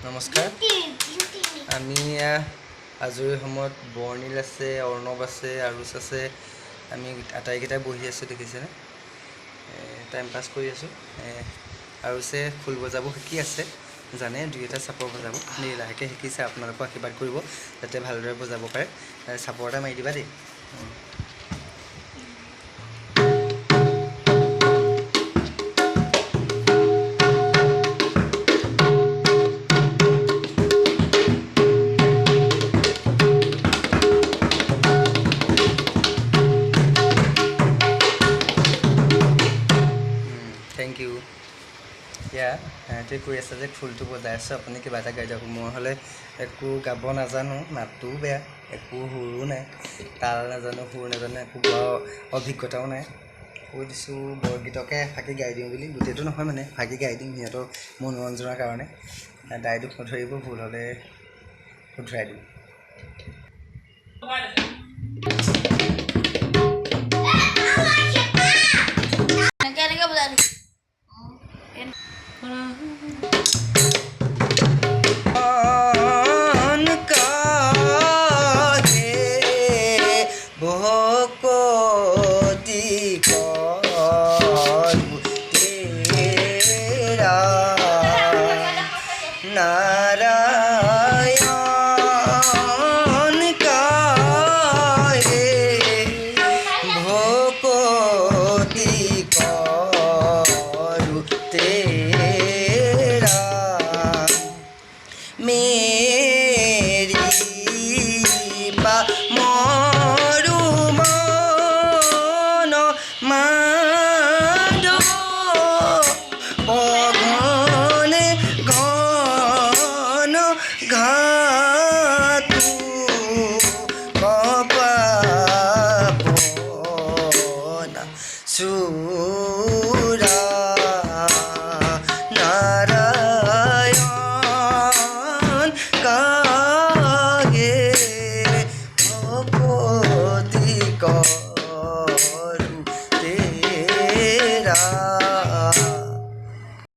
নমস্কাৰ। আমি আজৰি সময়ত বৰ্ণিল আছে, অৰ্ণৱ আছে, আৰুচ আছে, আমি আটাইকেইটাই বহি আছোঁ, দেখিছেনে? টাইম পাছ কৰি আছোঁ। আৰুচে খোল বজাব শিকি আছে, জানে দুই এটা চাপৰ বজাব, লাহেকৈ শিকিছে। আপোনালোকক আশীৰ্বাদ কৰিব যাতে ভালদৰে বজাব পাৰে। চাপৰ এটা মাৰি দিবা দেই। Thank you. এতিয়া সিহঁতে কৈ আছে যে খোলটো বজাই আছোঁ, আপুনি কিবা এটা গাই দিয়ক। মই হ'লে একো গাব নাজানো, মাতটোও বেয়া, একো সুৰো নাই, তাল নাজানো, সুৰ নাজানো, একো গোৱা অভিজ্ঞতাও নাই। কৈ দিছোঁ বৰগীতকে এফাঁকি গাই দিওঁ বুলি। গোটেইটো নহয় মানে, ফাঁকি গাই দিম সিহঁতৰ মনোৰঞ্জনৰ কাৰণে। দাই দুখ নধৰিব, ভুল হ'লে শুধৰাই দিম। नारायण काहे भोकोती करू तेरा मेरी बा मोरू मन मारो बघने घन घातु कपापना सुरा नारायण काहे भोकोती